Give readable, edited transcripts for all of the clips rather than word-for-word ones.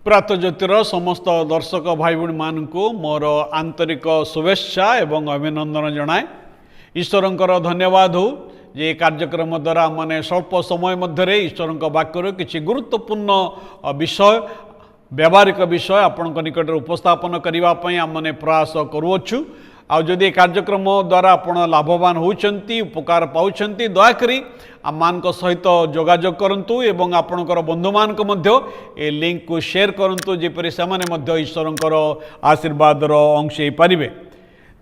प्रात ज्योतिर समस्त दर्शक भाई भाई मानक मोर आंतरिक शुभेच्छा एवं अभिनंदन जनाए। ईश्वरंकर धन्यवाद हो जे कार्यक्रम द्वारा माने स्वल्प समय मध्य ईश्वर वाक्यर किसी गुरुत्वपूर्ण विषय व्यावहारिक विषय आपण निकट उपस्थापन करने आमने प्रयास करुच्छू। आदि कार्यक्रम द्वारा आप लाभवान होती उपकार पाँच दयाकोरी आम सहित जोगाजोग करूँ एवं आपणकर बंधु मान ए लिंक को शेयर करूँ जेपरी से ईश्वर आशीर्वादर अंश हो पारे।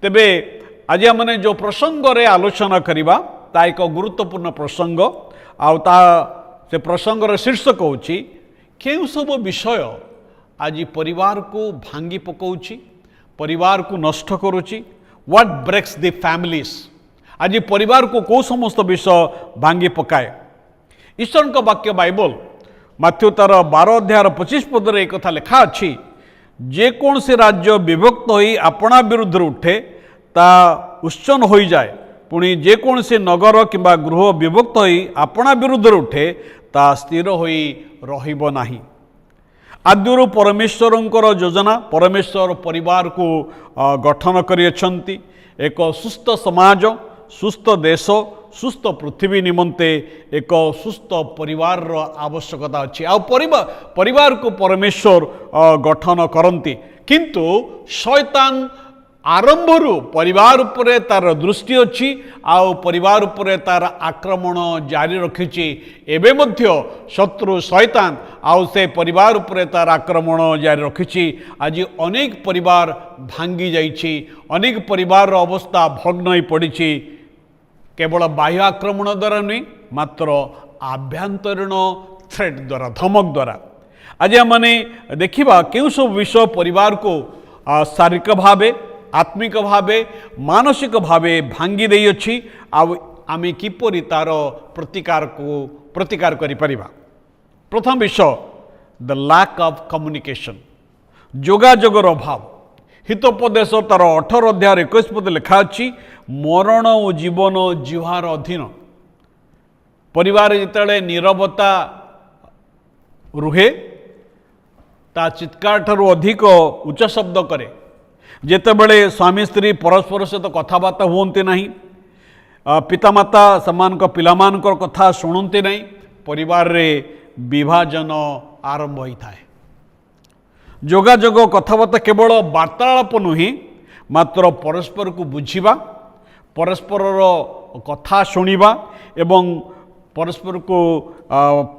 तेबे आज आमने जो प्रसंग रे आलोचना करिबा ता एक गुरुत्वपूर्ण प्रसंग से प्रसंगर शीर्षक होची केउ सब विषय आज परिवार को भांगी पकाउची परिवार को नष्ट करुची। व्हाट ब्रेक्स द फैमिलीज आज परिवार को कौ समस्त विषय भांगी पकाए। ईश्वर का वाक्य बाइबल माथ्यू तार 12 अध्याय 25 पद एक कथा लिखा अच्छी जेकोसी राज्य विभक्त होई अपना विरुद्ध उठे ता उच्चन हो जाए पुणी जेकोसी नगर किंबा गृह विभक्त होई अपना विरुद्ध उठे ता स्थिर होई रहिबो नाही। आद्यरु परमेश्वरंकर योजना परमेश्वर परिवार को गठन करियछंती एक सुस्थ समाज सुस्थ देश सुस्थ पृथ्वी निमंते एक सुस्थ परिवार आवश्यकता अच्छी। आ परिवार को परमेश्वर गठन करती किंतु शैतान आरंभरू परिवार उपरे तार दृष्टि अच्छी आउ परिवार उपरे तार आक्रमण जारी रखिछि। एबे मध्य शत्रु शैतान आउ से परिवार उपरे तार आक्रमण जारी रखिछि। आज अनेक परिवार भांगी जाइछि अनेक परिवार अवस्था भग्न हो पड़िछि केवल बाह्य आक्रमण द्वारा नहीं मात्र आभ्यंतरीण थ्रेट द्वारा धमक द्वारा। आज आमने देखिबा केउ सब विषय परिवार को शारीरिक भावे आत्मिक भावे मानसिक भावे भांगी देई अछि आमे किपरि तार प्रतिकार करि परिबा। प्रथम विषय द लैक ऑफ कम्युनिकेशन जोगाजोगर अभाव। हितोपदेश तार 18 अध्याय 21 पद लिखा अछि मरण और जीवन जिह्वार अधीन। परिवार जितेबाला नीरवता रुहे ता चित्कार ठारू अधिक उच्च शब्द करे जेतेबेले स्वामी स्त्री परस्पर सहित कथबार्ता हुअन्ते नहीं पितामाता समान पिलामान कथा शुणुते नहीं परिवार रे विभाजन आरंभ होता है। जोगाजोग कथबार्ता केवल वार्तालाप नुहे मात्र परस्पर को बुझिबा परस्पर कथा शुणिबा एवं परस्पर को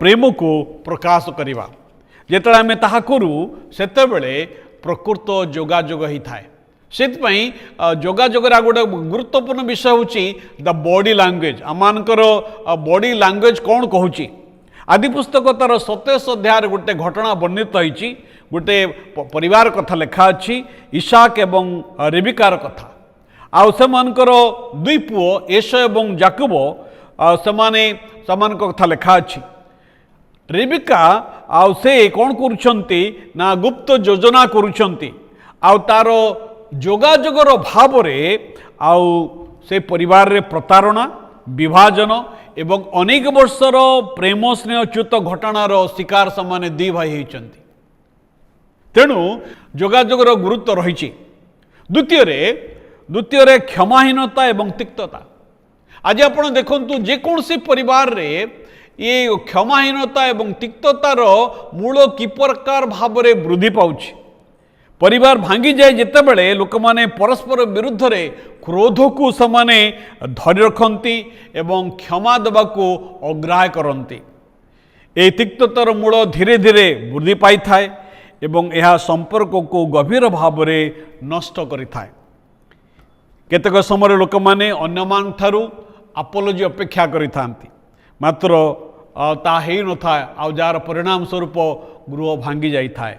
प्रेम को प्रकाश करिबा। जेतेबेले आमे ताहा करू सेतेबेले प्रकृत जोगाजोग ही थाए। सेतपई जोगाजोगर गोटे गुरुत्वपूर्ण विषय होची द बॉडी लैंग्वेज आमानकर बॉडी लैंग्वेज कौन कहूची। आदि पुस्तक तार 27 अध्याय गोटे घटना वर्णित होईची गोटे परिवार कथा लिखा अछि इसाक एवं रेबिकार कथा। आउ सेमानकर दुई पुओ एशो एवं याकूब सेमान कथा लिखा अछि। रेबिका आउ से कौन करुछंती ना गुप्त योजना करुछंती आउ तार जोगाजोगर भाव रे आउ से परिवार रे प्रतारणा विभाजन एवं अनेक वर्षर प्रेम स्नेहच्युत घटनार शिकार समाने दी भाई होइचंती। तेणु जोगाजोगर गुरुत्व रही। द्वितीय रे क्षमाहीनता एवं तिक्तता। आज आपण देखंतु जेकोसी परिवार रे ये क्षमाहीनता एवं तिक्ततार मूल कि प्रकार भाव में वृद्धि पाउछि। परिवार भांगी जाए जितेबले लोक माने परस्पर विरुद्ध रे क्रोध को समाने धरि रखती एवं क्षमा देवा को अग्राह्य करती। ए तिक्ततार मूल धीरे धीरे वृद्धि पाई थाए एवं यह संपर्क को गभीर भाव में नष्ट करिथाए। केतक समय लोक माने अन्य मान ठारू अपोलोजी अपेक्षा करिथांती मात्र ता ही न था जार परिणाम स्वरूप गृह भांगी जाई थाए।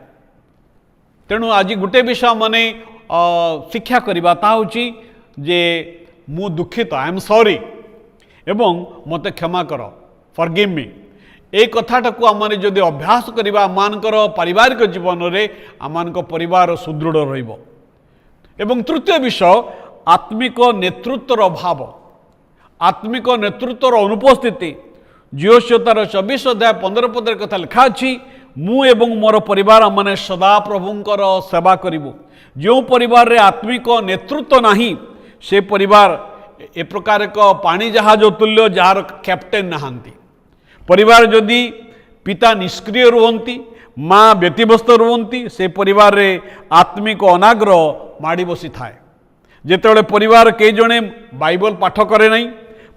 तेणु आज गोटे विषय माने शिक्षा करवा ता होची जे मु दुखित आई एम सॉरी एवं मते क्षमा कर फॉरगिव मी। ए कथाटा को आम जदि अभ्यास करवा आमानकर पारिवारिक जीवन रे आमानक परिवार सुदृढ़ रहिबो। एवं तृतीय विषय आत्मिक नेतृत्वर अभाव आत्मिक नेतृत्वर अनुपस्थिति। जियोशियो तार 24 अध्याय 15 पद कथा लिखा अच्छी मु एवं मोर परिवार माने सदा प्रभुंकर सेवा करिबु। जो परिवार रे आत्मिक नेतृत्व नाही से परिवार ए प्रकार एक पानी जहाज तुल्य जार कैप्टेन नहांती। परिवार जदि पिता निष्क्रिय रुहंती माँ व्यतिव्यस्त रुहंती से परिवार रे आत्मिक अनाग्रह माड़ी बसी थाए। जेतेबेले परिवार कई जणे बाइबल पाठ करे नहीं,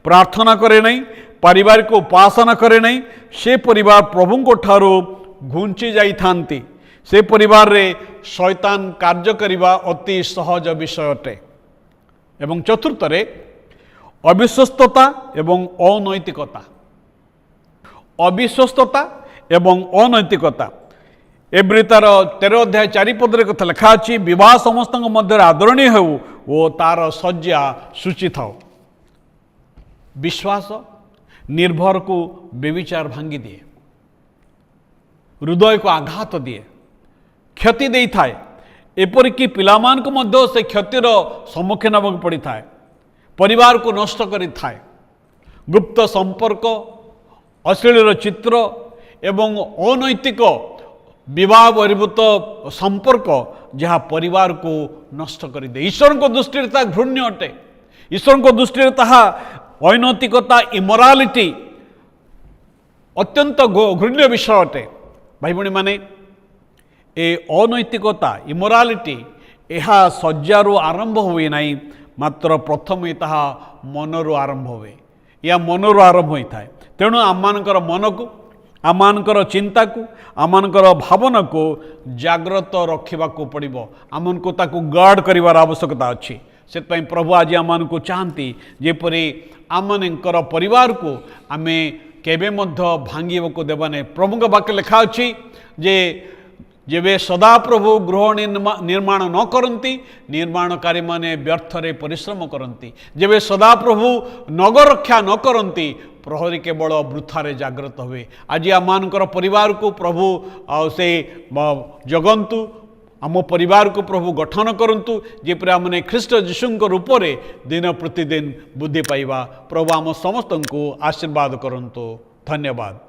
प्रार्थना करे नहीं, पारिवारिक उपासना करे नहीं, से परिवार प्रभु को ठारो घुंची जाई थांती। से परिवार रे शैतान कार्य करिबा अति सहज विषय अटे। एवं चतुर्थ रे अविश्वस्तता एवं अनैतिकता। अविश्वस्तता एवं अनैतिकता एब्री तार 13 अध्याय 4 पदरे कथा लिखा अछि, विवाह समस्त मध्य आदरणीय हो ओ तार सज्जा सूची थाओ। विश्वास निर्भर को बेविचार भांगी दिए, हृदय को आघात दिए, क्षति दे थाए। एपरिकी पिलामान को मध्य से क्षतिर सम्मुखीन होगा पड़ी थाए, परिवार को नष्ट करी थाए। गुप्त संपर्क, अश्लील चित्र एवं अनैतिक विवाह बहिर्भूत संपर्क जहाँ परिवार को नष्ट कर दे। ईश्वर को दृष्टि घृण्य अटे। ईश्वर को दृष्टि अनैतिकता इमोरालिटी अत्यंत घृण्य विषय अटे। भाई भाई माने ए अनैतिकता इमोरालिटी यह शज्यारू आरंभ हुए ना, मात्र प्रथम ताहा मनरू आरंभ हुए, या मनरू आरंभ होता है। तेणु आमମାନଙ୍କର मनକୁ, आमମାନଙ୍କର चिंताକୁ, आमମାନଙ୍କର भावनाକୁ जाग्रत रखिबाकू पड़िबो। आमनको ताकू गार्ड करिवार आवश्यकता अछि। सेतପାଇଁ प्रभु आज आमनको चाहती जेपरि आमनकर परिवार को आमे केबे मध्य भांगिबको देबाने। प्रभुଙ୍କ वाक्य लिखा अछि जे जेबे सदा प्रभु गृह निर्माण न करती निर्माणकारी माने व्यर्थरे परिश्रम करती। जेबे सदा प्रभु नगर रक्षा न करती प्रहरी केवल वृथारे जाग्रत हुए। आज आमମାନଙ୍କର परिवार को प्रभु से जगंतु, आम परिवार को प्रभु गठन करंतु, जेपरि आमने ख्रीष्ट जीशुଙ୍କ रूपरे दिन प्रतिदिन बुद्धि पाइबा। प्रभु आम समस्त को आशीर्वाद करंतु। धन्यवाद।